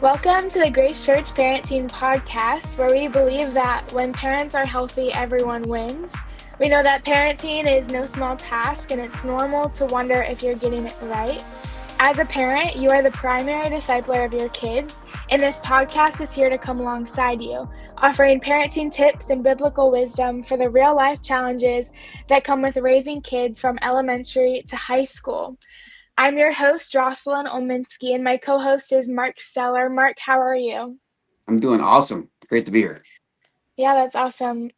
Welcome to the Grace Church Parenting Podcast, where we believe that when parents are healthy, everyone wins. We know that parenting is no small task, and it's normal to wonder if you're getting it right. As a parent, you are the primary discipler of your kids, and this podcast is here to come alongside you, offering parenting tips and biblical wisdom for the real-life challenges that come with raising kids from elementary to high school. I'm your host, Jocelyn Olminski, and my co-host is Mark Steller. Mark, how are you? I'm doing awesome. Great to be here. Yeah, that's awesome.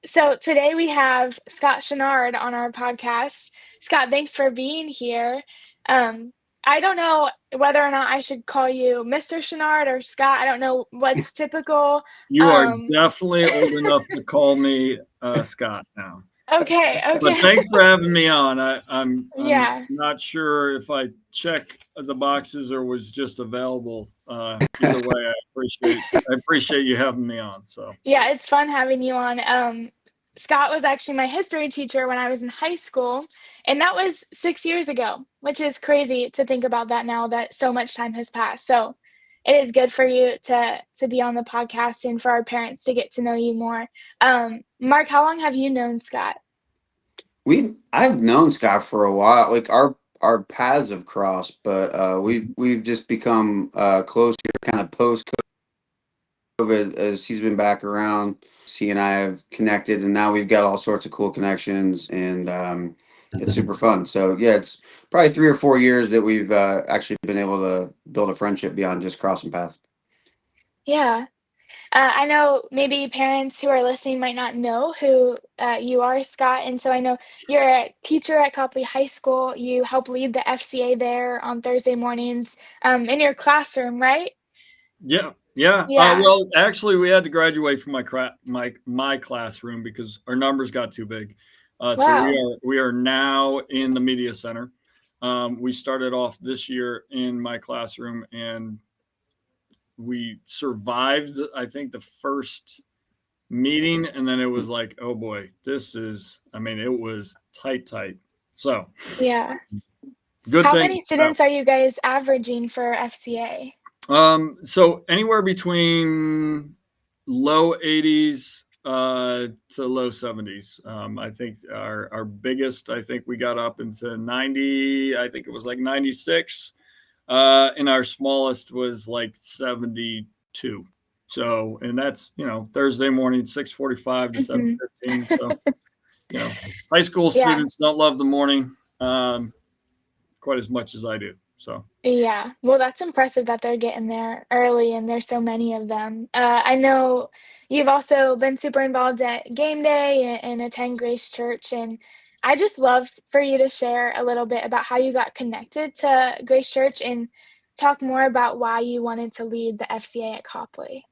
So today we have Scott Chouinard on our podcast. Scott, thanks for being here. Um, I don't know whether or not I should call you Mr. Chouinard or Scott. I don't know what's typical. You are Um, definitely old enough to call me Scott now. okay, But okay. thanks for having me on. I'm Yeah. not sure if I check the boxes or was just available. Either way, I appreciate you having me on. So Yeah, it's fun having you on. Scott was actually my history teacher when I was in high school, and that was 6 years ago, which is crazy to think about that now that so much time has passed. So it is good for you to be on the podcast and for our parents to get to know you more. Mark, how long have you known Scott? I've known Scott for a while. Like our paths have crossed, but we've just become close here, kind of post COVID, as he's been back around. He and I have connected, and now we've got all sorts of cool connections, and it's super fun. So yeah, it's probably 3 or 4 years that we've actually been able to build a friendship beyond just crossing paths. Yeah. I know maybe parents who are listening might not know who you are, Scott. And so I know you're a teacher at Copley High School. You help lead the FCA there on Thursday mornings in your classroom, right? yeah. Yeah. Well, actually, we had to graduate from my classroom because our numbers got too big. So Wow. we are now in the media center. We started off this year in my classroom, and we survived, I think, the first meeting, and then it was like, oh boy, it was tight. So Yeah. good How things. many students are you guys averaging for FCA? So anywhere between low 80s to low 70s. I think our biggest, I think we got up into 90. I think it was like 96. And our smallest was like 72. So, and that's, Thursday morning, 6:45 to Mhm. 7:15. So, high school Yeah. students don't love the morning quite as much as I do. So, Yeah. Well, that's impressive that they're getting there early and there's so many of them. I know you've also been super involved at game day and attend Grace Church. And I just love for you to share a little bit about how you got connected to Grace Church and talk more about why you wanted to lead the FCA at Copley.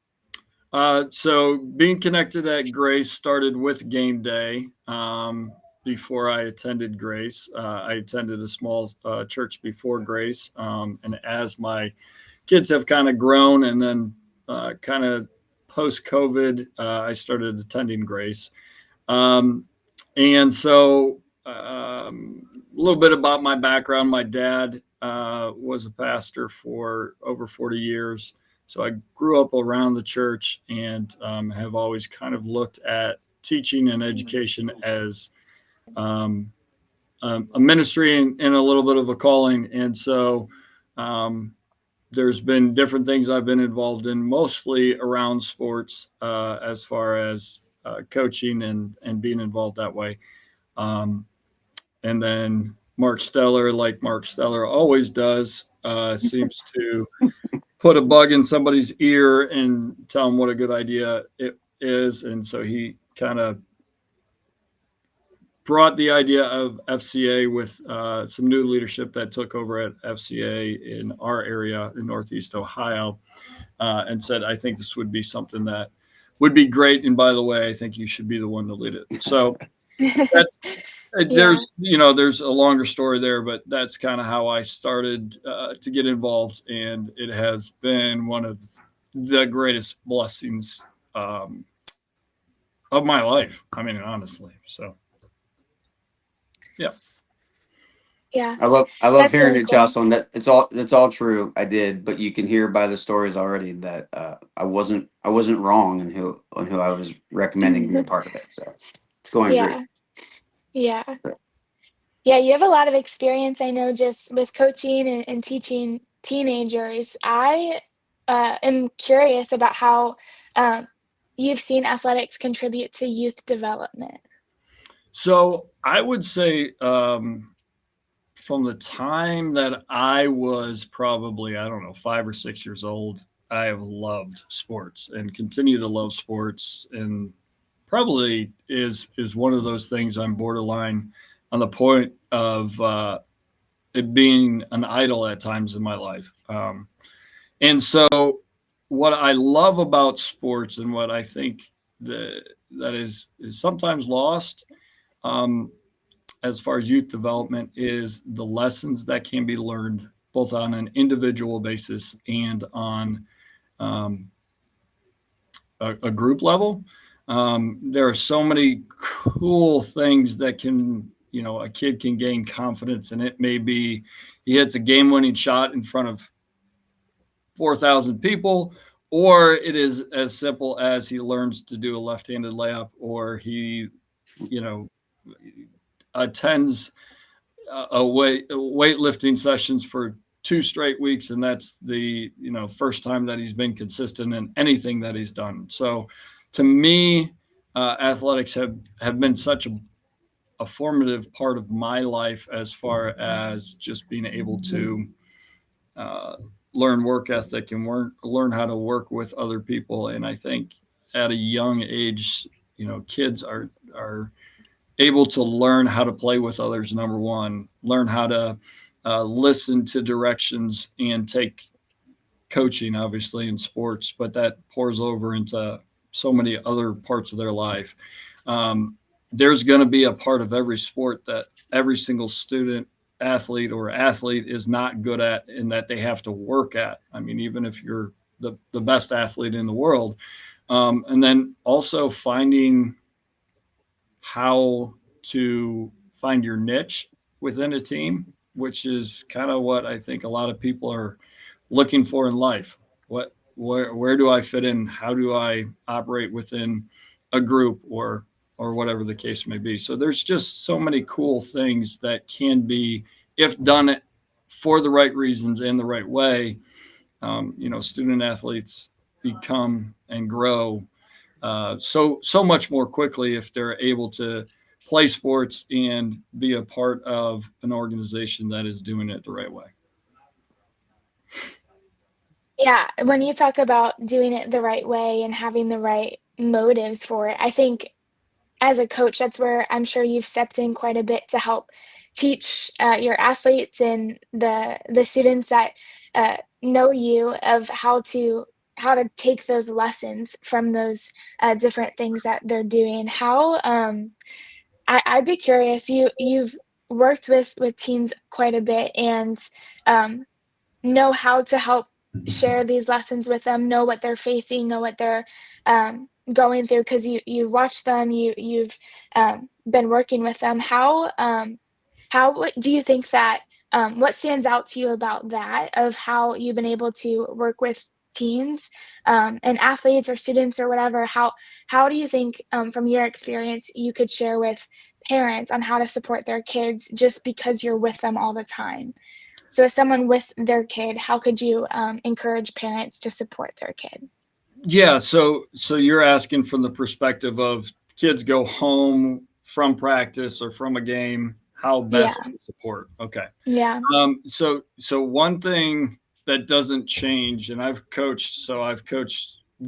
so being connected at Grace started with game day. Before I attended Grace, I attended a small church before Grace. And as my kids have kind of grown, and then kind of post COVID, I started attending Grace. And so, a little bit about my background. My dad was a pastor for over 40 years. So I grew up around the church, and have always kind of looked at teaching and education as a ministry and a little bit of a calling. And so there's been different things I've been involved in, mostly around sports, as far as coaching and being involved that way. Um, and then Mark Steller, like Mark Steller always does, seems to put a bug in somebody's ear and tell them what a good idea it is. And so he kind of brought the idea of FCA with some new leadership that took over at FCA in our area in Northeast Ohio, and said, I think this would be something that would be great. And by the way, I think you should be the one to lead it. So that's, Yeah. there's a longer story there, but that's kind of how I started to get involved. And it has been one of the greatest blessings of my life. I mean, honestly. So, yeah. Yeah, I love that's hearing really it, cool. Jocelyn. That's all true. I did, but you can hear by the stories already that I wasn't wrong in who I was recommending to be a part of it. So it's going great. Yeah, yeah. Yeah, you have a lot of experience, I know, just with coaching and teaching teenagers. I am curious about how um, you've seen athletics contribute to youth development. So I would say from the time that I was probably, I don't know, 5 or 6 years old, I have loved sports and continue to love sports, and probably is one of those things I'm borderline on the point of it being an idol at times in my life. And so, what I love about sports and what I think that is sometimes lost, um, as far as youth development, is the lessons that can be learned both on an individual basis and on um, a group level. There are so many cool things that a kid can gain confidence, and it may be he hits a game-winning shot in front of 4,000 people, or it is as simple as he learns to do a left-handed layup, or he, you know, attends weightlifting sessions for 2 straight weeks, and that's the first time that he's been consistent in anything that he's done. So, to me, athletics have been such a formative part of my life as far as just being able to uh, learn work ethic and learn how to work with other people. And I think at a young age, kids are able to learn how to play with others. Number one, learn how to listen to directions and take coaching, obviously in sports, but that pours over into so many other parts of their life. Um, there's going to be a part of every sport that every single student, athlete is not good at, and that they have to work at. I mean, even if you're the best athlete in the world. And then also finding how to find your niche within a team, which is kind of what I think a lot of people are looking for in life. Where do I fit in? How do I operate within a group, or whatever the case may be? So there's just so many cool things that can be, if done for the right reasons and the right way, student athletes become and grow so much more quickly if they're able to play sports and be a part of an organization that is doing it the right way. Yeah, when you talk about doing it the right way and having the right motives for it, I think as a coach, that's where I'm sure you've stepped in quite a bit to help teach your athletes and the students that know you of how to take those lessons from those different things that they're doing. How I'd be curious. You've worked with teens quite a bit and um, know how to help share these lessons with them, know what they're facing, know what they're going through because you've watched them, you've been working with them. How what do you think that what stands out to you about that of how you've been able to work with teens and athletes or students or whatever? How do you think from your experience you could share with parents on how to support their kids just because you're with them all the time? So as someone with their kid, how could you encourage parents to support their kid? Yeah, so you're asking from the perspective of kids go home from practice or from a game, how Yeah, best to support. Okay. yeah. So one thing that doesn't change, and I've coached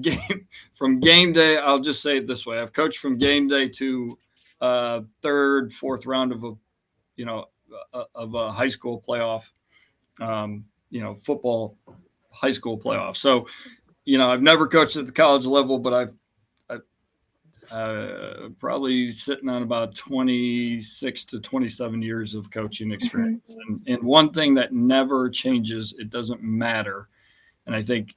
game from game day. I'll just say it this way: I've coached from game day to third, fourth round of a high school playoff, football high school playoff. So I've never coached at the college level, but I've probably sitting on about 26 to 27 years of coaching Mhm. experience. And one thing that never changes, it doesn't matter. And I think,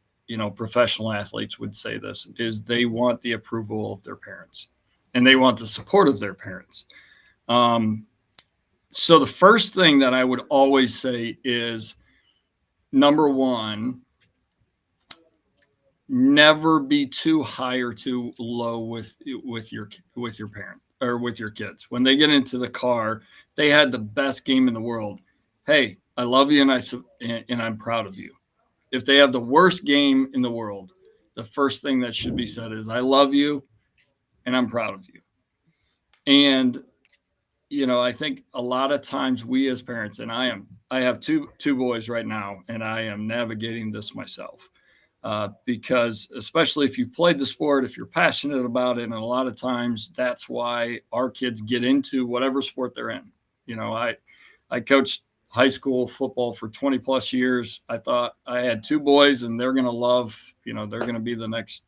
professional athletes would say this, is they want the approval of their parents and they want the support of their parents. Um, So the first thing that I would always say is, number one, never be too high or too low with your parent or with your kids. When they get into the car, they had the best game in the world. Hey, I love you and I'm proud of you. If they have the worst game in the world, the first thing that should be said is, I love you and I'm proud of you. And I think a lot of times we as parents, and I have two boys right now, and I am navigating this myself. Because especially if you played the sport, if you're passionate about it, and a lot of times that's why our kids get into whatever sport they're in. I coached high school football for 20 plus years. I thought I had two boys and they're going to love, they're going to be the next,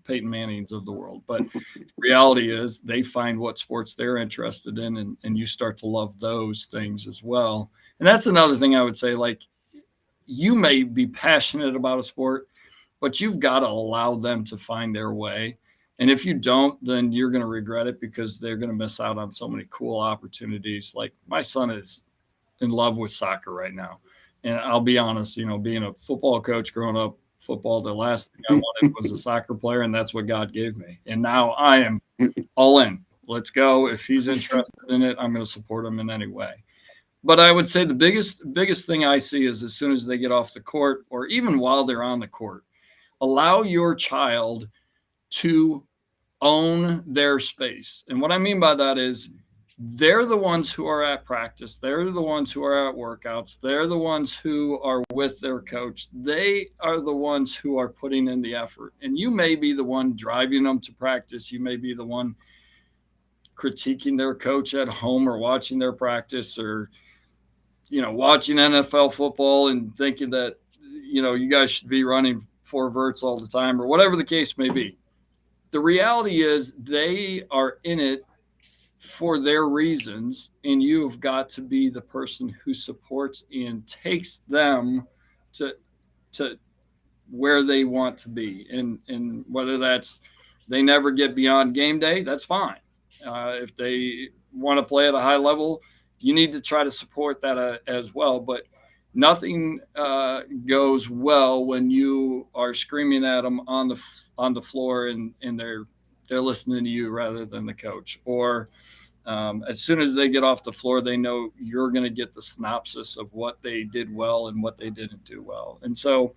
Peyton Mannings of the world. But the reality is they find what sports they're interested in, and you start to love those things as well. And that's another thing I would say, like, you may be passionate about a sport, but you've got to allow them to find their way. And if you don't, then you're going to regret it, because they're going to miss out on so many cool opportunities. Like, my son is in love with soccer right now. And I'll be honest, being a football coach growing up, football, the last thing I wanted was a soccer player, and that's what God gave me. And now I am all in. Let's go. If he's interested in it, I'm going to support him in any way. But I would say the biggest thing I see is, as soon as they get off the court, or even while they're on the court, allow your child to own their space. And what I mean by that is, they're the ones who are at practice. They're the ones who are at workouts. They're the ones who are with their coach. They are the ones who are putting in the effort. And you may be the one driving them to practice. You may be the one critiquing their coach at home, or watching their practice, or watching NFL football and thinking that, you guys should be running 4 verts all the time, or whatever the case may be. The reality is, they are in it for their reasons, and you've got to be the person who supports and takes them to where they want to be. And whether that's they never get beyond game day, that's fine. If they want to play at a high level, you need to try to support that as well. But nothing goes well when you are screaming at them on the floor, and they're listening to you rather than the coach. Or as soon as they get off the floor, they know you're going to get the synopsis of what they did well and what they didn't do well. And so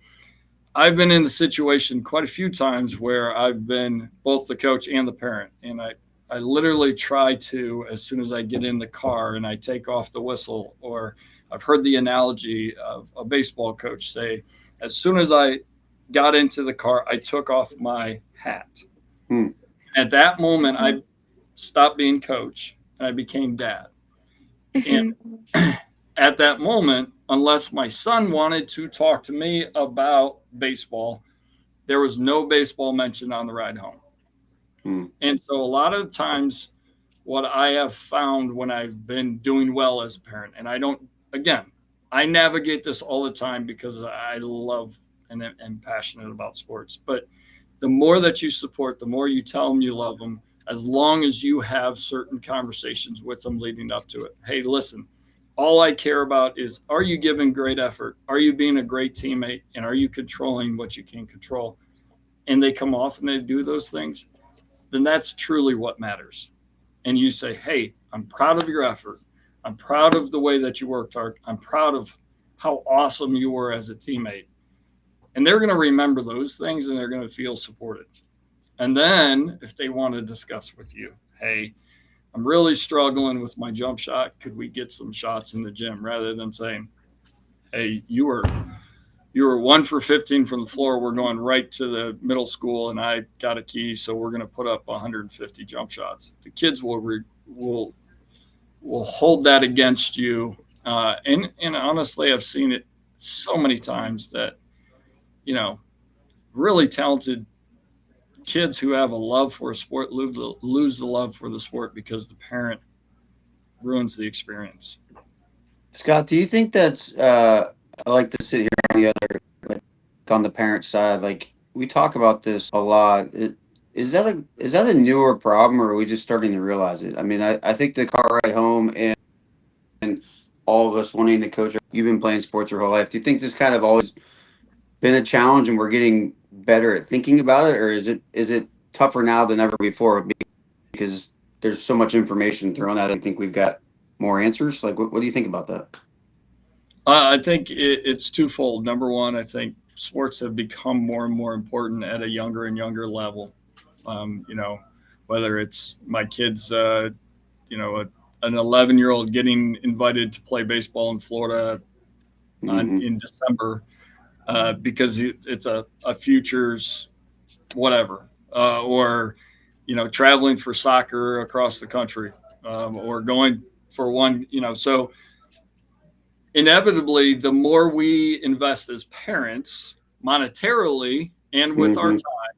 I've been in the situation quite a few times where I've been both the coach and the parent. And I literally try to, as soon as I get in the car and I take off the whistle, or I've heard the analogy of a baseball coach say, as soon as I got into the car, I took off my hat. At that moment, I stopped being coach and I became dad. And at that moment, unless my son wanted to talk to me about baseball, there was no baseball mentioned on the ride home. And so a lot of times, what I have found when I've been doing well as a parent, and I navigate this all the time because I love and am passionate about sports. But the more that you support, the more you tell them you love them, as long as you have certain conversations with them leading up to it. Hey, listen, all I care about is, are you giving great effort? Are you being a great teammate? And are you controlling what you can control? And they come off and they do those things, then that's truly what matters. And you say, hey, I'm proud of your effort. I'm proud of the way that you worked hard. I'm proud of how awesome you were as a teammate. And they're going to remember those things, and they're going to feel supported. And then if they want to discuss with you, hey, I'm really struggling with my jump shot. Could we get some shots in the gym? Rather than saying, hey, you were 1 for 15 from the floor. We're going right to the middle school, and I got a key, so we're going to put up 150 jump shots. The kids will hold that against you. And honestly, I've seen it so many times that, really talented kids who have a love for a sport lose the love for the sport because the parent ruins the experience. Scott, do you think that's I like to sit here on the other, like, on the parent side, like, we talk about this a lot. Is that a newer problem, or are we just starting to realize it? I mean, I think the car ride home and all of us wanting to coach. You've been playing sports your whole life. Do you think this kind of always been a challenge and we're getting better at thinking about it, or is it tougher now than ever before because there's so much information thrown at it? I think we've got more answers. Like, what do you think about that? I think it's twofold. Number one, I think sports have become more and more important at a younger and younger level. You know, whether it's my kids, an 11-year-old getting invited to play baseball in Florida in December because it's a futures whatever, or traveling for soccer across the country, or going for one. So inevitably, the more we invest as parents monetarily and with our time,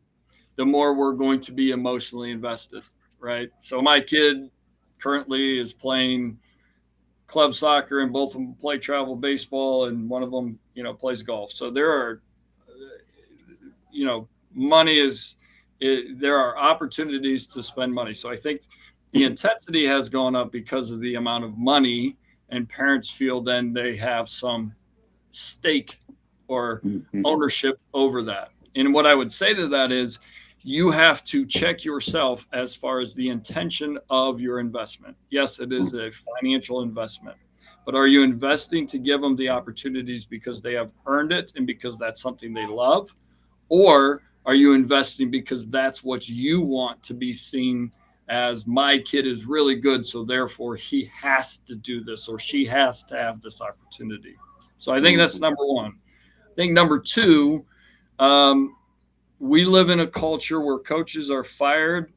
the more we're going to be emotionally invested, right? So my kid currently is playing club soccer, and both of them play travel baseball, and one of them, plays golf. So there are, money there are opportunities to spend money. So I think the intensity has gone up because of the amount of money, and parents feel then they have some stake or ownership over that. And what I would say to that is you have to check yourself as far as the intention of your investment. Yes, it is a financial investment, but are you investing to give them the opportunities because they have earned it and because that's something they love? Or are you investing because that's what you want to be seen as? My kid is really good, so therefore he has to do this, or she has to have this opportunity. So I think that's number one. I think number two, we live in a culture where coaches are fired,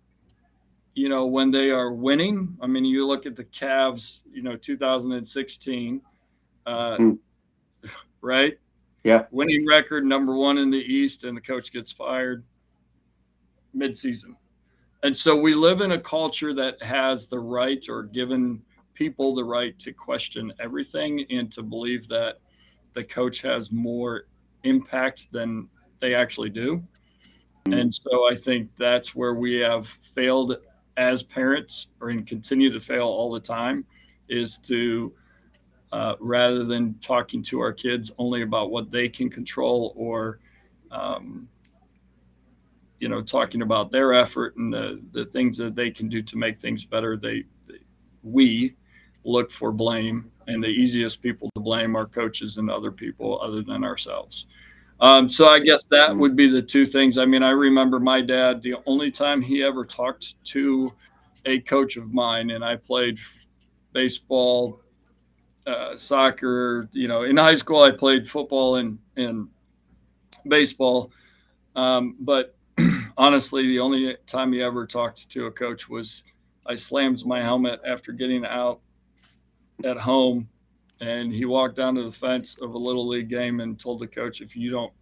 when they are winning. I mean, you look at the Cavs, 2016, right? Yeah. Winning record, number one in the East, and the coach gets fired midseason. And so we live in a culture that has the right, or given people the right, to question everything and to believe that the coach has more impact than they actually do. And so I think that's where we have failed as parents, and continue to fail all the time, is to rather than talking to our kids only about what they can control, or talking about their effort and the things that they can do to make things better, we look for blame, and the easiest people to blame are coaches and other people other than ourselves. So I guess that would be the two things. I mean, I remember my dad, the only time he ever talked to a coach of mine, and I played baseball, soccer, in high school I played football and baseball. But honestly, the only time he ever talked to a coach was I slammed my helmet after getting out at home, and he walked down to the fence of a little league game and told the coach, if you don't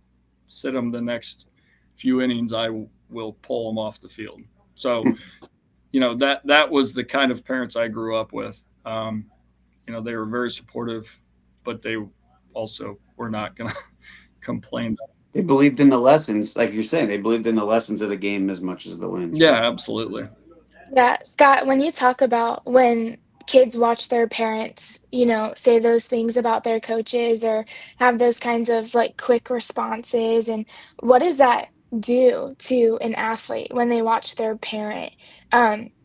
sit him the next few innings, I will pull him off the field. So, that was the kind of parents I grew up with. They were very supportive, but they also were not going to complain. They believed in the lessons, like you're saying. They believed in the lessons of the game as much as the wins. Yeah, absolutely. Yeah, Scott, when you talk about when kids watch their parents, say those things about their coaches or have those kinds of like quick responses, and what does that do to an athlete when they watch their parent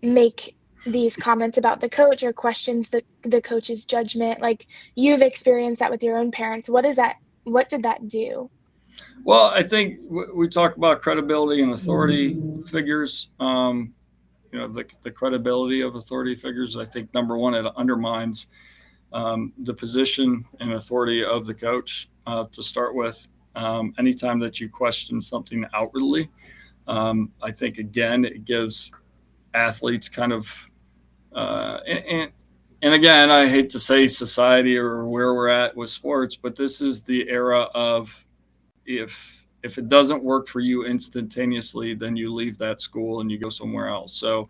make these comments about the coach or questions the coach's judgment? Like, you've experienced that with your own parents. What did that do? Well, I think we talk about credibility and authority figures. The credibility of authority figures. I think number one, it undermines the position and authority of the coach to start with. Anytime that you question something outwardly, I think, again, it gives athletes kind of, and again, I hate to say society or where we're at with sports, but this is the era of if it doesn't work for you instantaneously, then you leave that school and you go somewhere else. So,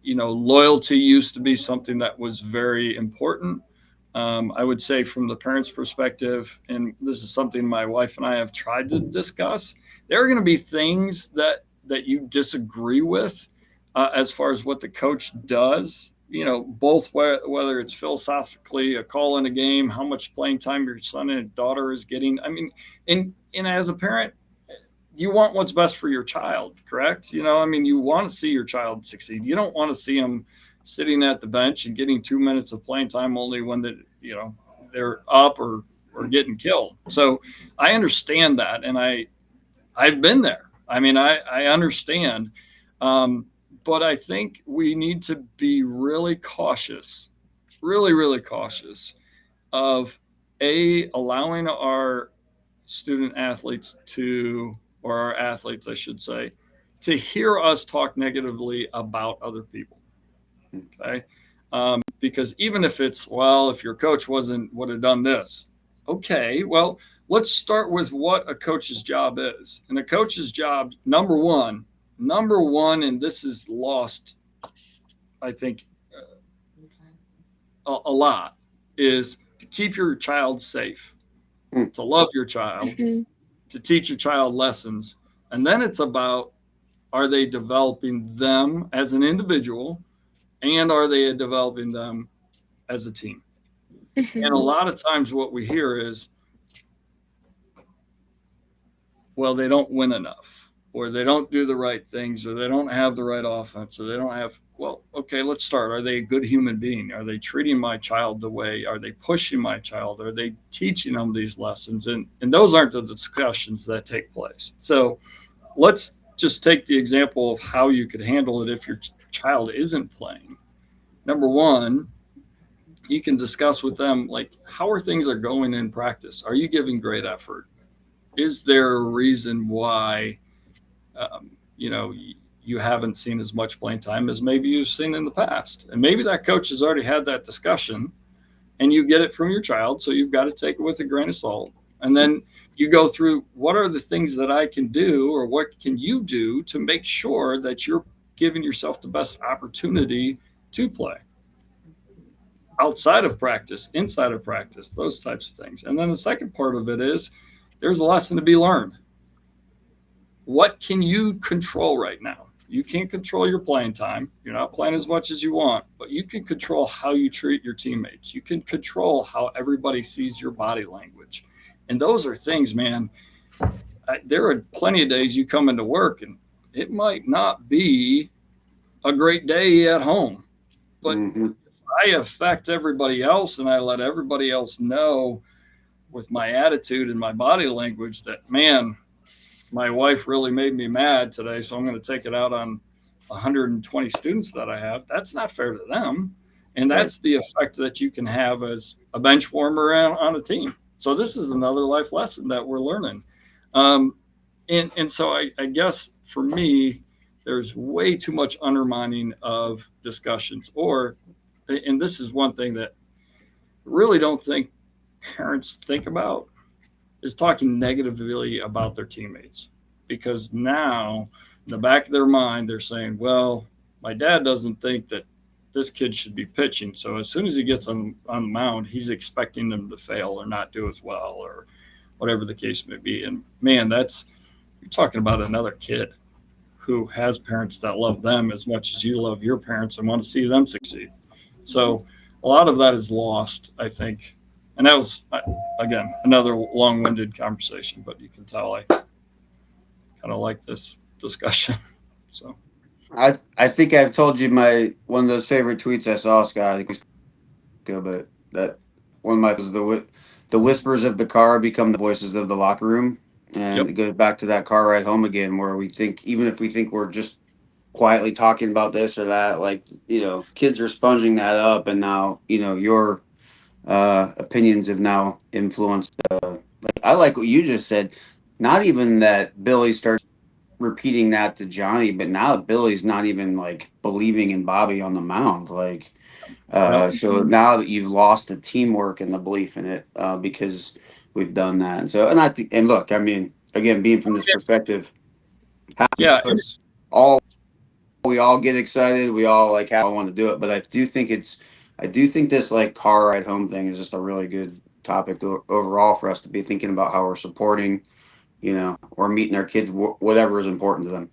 loyalty used to be something that was very important. I would say from the parents' perspective, and this is something my wife and I have tried to discuss, there are going to be things that you disagree with as far as what the coach does. both whether it's philosophically a call in a game, how much playing time your son and daughter is getting. I mean, and as a parent, you want what's best for your child, correct? I mean, you want to see your child succeed. You don't want to see them sitting at the bench and getting 2 minutes of playing time only when they're up or getting killed. So I understand that, and I've been there. I mean, I understand. But I think we need to be really cautious, really, really cautious of allowing our student athletes or our athletes, I should say, to hear us talk negatively about other people. Okay. Because even if it's, well, if your coach would have done this. Okay. Well, let's start with what a coach's job is. And a coach's job, number one, and this is lost, I think, a lot, is to keep your child safe, to love your child, to teach your child lessons. And then it's about, are they developing them as an individual, and are they developing them as a team? And a lot of times what we hear is, well, they don't win enough, or they don't do the right things, or they don't have the right offense, or they don't have, well, okay, let's start. Are they a good human being? Are they treating my child the way? Are they pushing my child? Are they teaching them these lessons? And those aren't the discussions that take place. So let's just take the example of how you could handle it if your child isn't playing. Number one, you can discuss with them, like, how are things going in practice? Are you giving great effort? Is there a reason why, you haven't seen as much playing time as maybe you've seen in the past? And maybe that coach has already had that discussion, and you get it from your child, so you've got to take it with a grain of salt. And then you go through, what are the things that I can do, or what can you do to make sure that you're giving yourself the best opportunity to play outside of practice, inside of practice, those types of things. And then the second part of it is, there's a lesson to be learned. What can you control right now? You can't control your playing time. You're not playing as much as you want, but you can control how you treat your teammates. You can control how everybody sees your body language. And those are things, man. There are plenty of days you come into work and it might not be a great day at home, but if I affect everybody else and I let everybody else know with my attitude and my body language that, man, my wife really made me mad today, so I'm going to take it out on 120 students that I have. That's not fair to them. And that's the effect that you can have as a bench warmer on a team. So this is another life lesson that we're learning. And so I guess for me, there's way too much undermining of discussions, and this is one thing that I really don't think parents think about, is talking negatively about their teammates. Because now in the back of their mind, they're saying, well, my dad doesn't think that this kid should be pitching. So as soon as he gets on the mound, he's expecting them to fail or not do as well, or whatever the case may be. And man, you're talking about another kid who has parents that love them as much as you love your parents and want to see them succeed. So a lot of that is lost, I think. And that was, again, another long-winded conversation, but you can tell I kind of like this discussion. So I think I've told you one of those favorite tweets I saw, Scott. I think it was good, but that one of my was the whispers of the car become the voices of the locker room, and it goes back to that car ride home again, where we think, even if we think we're just quietly talking about this or that, like, kids are sponging that up, and now your opinions have now influenced. Like, I like what you just said. Not even that Billy starts repeating that to Johnny, but now Billy's not even like believing in Bobby on the mound. Like, so now that you've lost the teamwork and the belief in it, because we've done that. And so, and look, I mean, again, being from this perspective, we all get excited. We all like how I want to do it, but I do think this like car ride home thing is just a really good topic overall for us to be thinking about how we're supporting, or meeting our kids, whatever is important to them.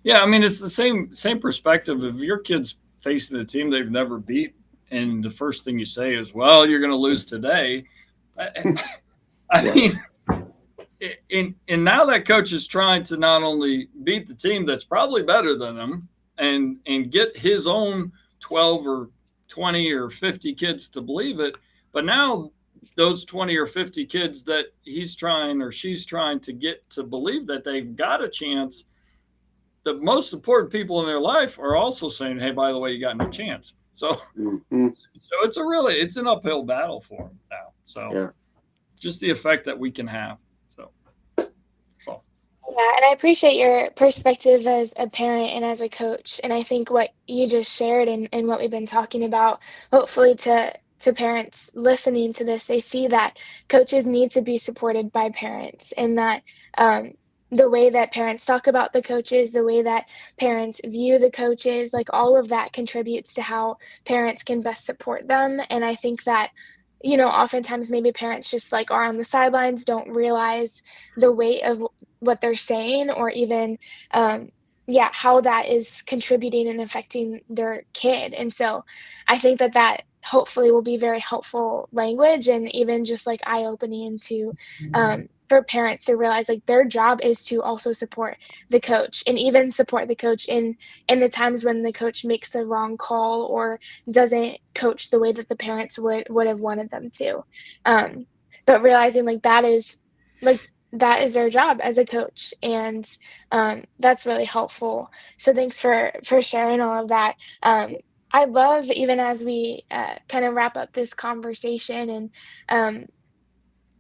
Yeah, I mean, it's the same perspective. If your kid's facing a team they've never beat, and the first thing you say is, well, you're going to lose today. I mean, and now that coach is trying to not only beat the team that's probably better than them and get his own 12 or 20 or 50 kids to believe it, but now those 20 or 50 kids that he's trying or she's trying to get to believe that they've got a chance, the most important people in their life are also saying, hey, by the way, you got no chance. So it's an uphill battle for them now. So just the effect that we can have. So that's all. Yeah, and I appreciate your perspective as a parent and as a coach. And I think what you just shared and what we've been talking about, hopefully to parents listening to this, they see that coaches need to be supported by parents, and that the way that parents talk about the coaches, the way that parents view the coaches, like all of that contributes to how parents can best support them. And I think that, oftentimes maybe parents just like are on the sidelines, don't realize the weight of what they're saying, or even, how that is contributing and affecting their kid. And so I think that hopefully will be very helpful language, and even just like eye-opening to for parents to realize like their job is to also support the coach, and even support the coach in the times when the coach makes the wrong call or doesn't coach the way that the parents would have wanted them to. But realizing like that is their job as a coach, and that's really helpful. So thanks for sharing all of that. I love, even as we kind of wrap up this conversation, and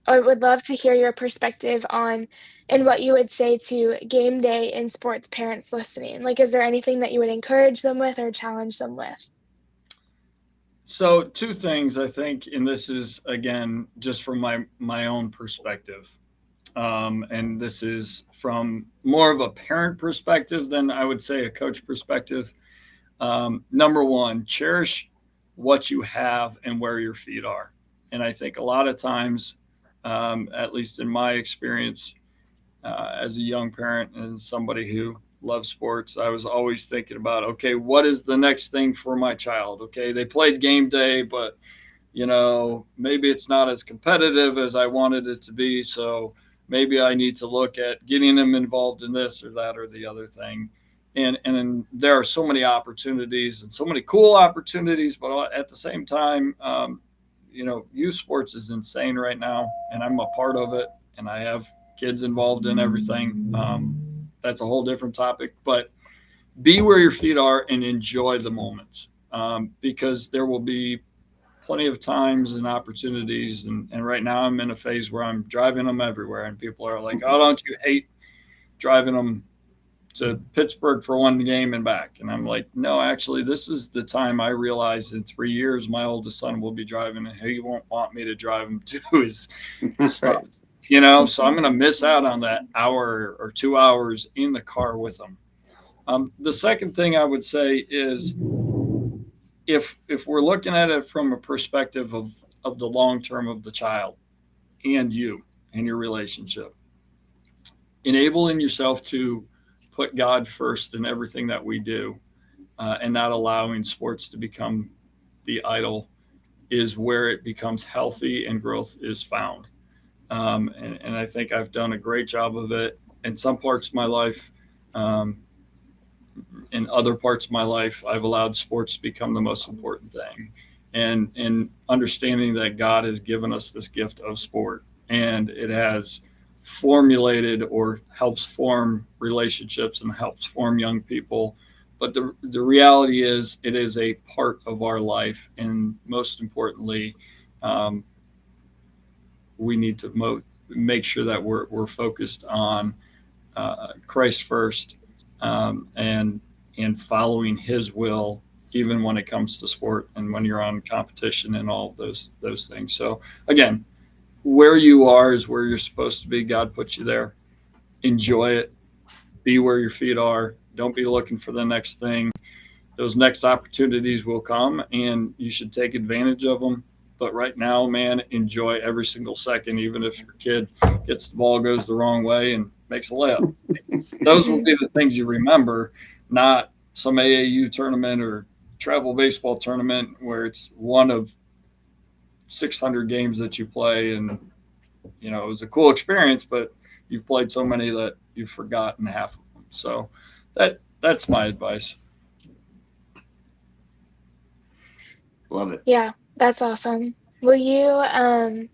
I would love to hear your perspective on and what you would say to game day and sports parents listening. Like, is there anything that you would encourage them with or challenge them with? So two things, I think, and this is, again, just from my own perspective. And this is from more of a parent perspective than I would say a coach perspective. Number one, cherish what you have and where your feet are. And I think a lot of times, at least in my experience as a young parent and somebody who loves sports, I was always thinking about, okay, what is the next thing for my child? Okay, they played game day, but, maybe it's not as competitive as I wanted it to be. So maybe I need to look at getting them involved in this or that or the other thing. And there are so many opportunities and so many cool opportunities, but at the same time, youth sports is insane right now, and I'm a part of it, and I have kids involved in everything. That's a whole different topic, but be where your feet are and enjoy the moments, because there will be plenty of times and opportunities. And right now I'm in a phase where I'm driving them everywhere, and people are like, oh, don't you hate driving them to Pittsburgh for one game and back? And I'm like, no, actually, this is the time I realize in 3 years, my oldest son will be driving, and he won't want me to drive him to his stuff, so I'm going to miss out on that hour or 2 hours in the car with him. The second thing I would say is, if we're looking at it from a perspective of the long term of the child and you and your relationship, enabling yourself to put God first in everything that we do, and not allowing sports to become the idol, is where it becomes healthy and growth is found. And I think I've done a great job of it in some parts of my life. In other parts of my life, I've allowed sports to become the most important thing, and understanding that God has given us this gift of sport, and it has formulated or helps form relationships and helps form young people. But the reality is, it is a part of our life, and most importantly, we need to make sure that we're focused on Christ first, and following His will, even when it comes to sport and when you're on competition and all those things. So again, where you are is where you're supposed to be. God put you there. Enjoy it. Be where your feet are. Don't be looking for the next thing. Those next opportunities will come, and you should take advantage of them. But right now, man, enjoy every single second, even if your kid gets the ball, goes the wrong way, and makes a layup. Those will be the things you remember, not some AAU tournament or travel baseball tournament where it's one of 600 games that you play, and it was a cool experience, but you've played so many that you've forgotten half of them. So that's my advice. Love it. Yeah, that's awesome. Will you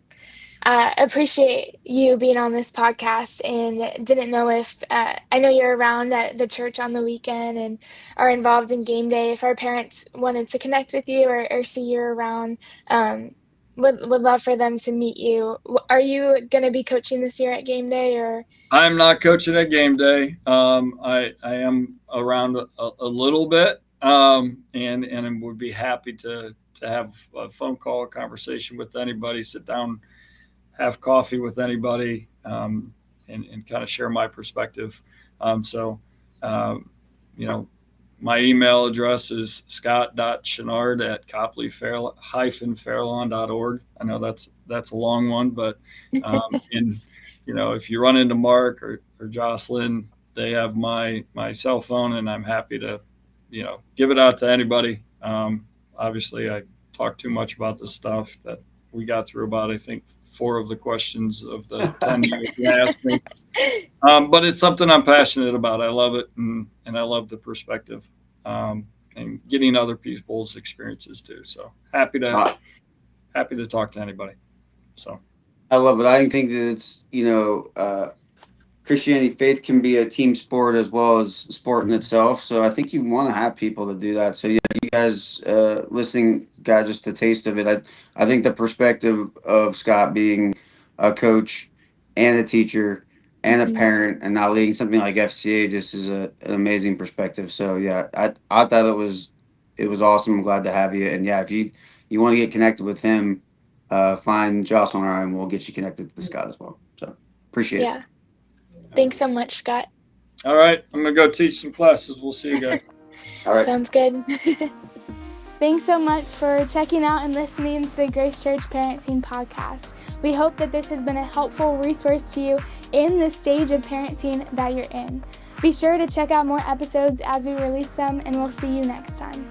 I appreciate you being on this podcast, and didn't know if I know you're around at the church on the weekend and are involved in game day. If our parents wanted to connect with you or see you around, um, would love for them to meet you. Are you going to be coaching this year at game day or? I'm not coaching at game day. I am around a little bit, and would be happy to have a phone call, a conversation with anybody, sit down, have coffee with anybody, and kind of share my perspective. So, my email address is scott.chouinard@copley-fairlawn.org. I know that's a long one, but if you run into Mark or Jocelyn, they have my cell phone, and I'm happy to, give it out to anybody. Obviously, I talk too much about this stuff that we got through about, I think, 4 of the questions of the 10 you asked me. But it's something I'm passionate about. I love it, and I love the perspective, and getting other people's experiences too. So happy to talk to anybody. So I love it. I think that it's, Christianity, faith can be a team sport as well as sport in itself. So I think you want to have people to do that. So yeah, you guys listening got just a taste of it. I think the perspective of Scott being a coach and a teacher and a parent and not leading something like FCA just is an amazing perspective. So yeah, I thought it was awesome. I'm glad to have you. And yeah, if you want to get connected with him, find Jocelyn or I, and we'll get you connected to Scott as well. So appreciate it. Thanks so much, Scott. All right. I'm going to go teach some classes. We'll see you guys. All right. Sounds good. Thanks so much for checking out and listening to the Grace Church Parenting Podcast. We hope that this has been a helpful resource to you in the stage of parenting that you're in. Be sure to check out more episodes as we release them, and we'll see you next time.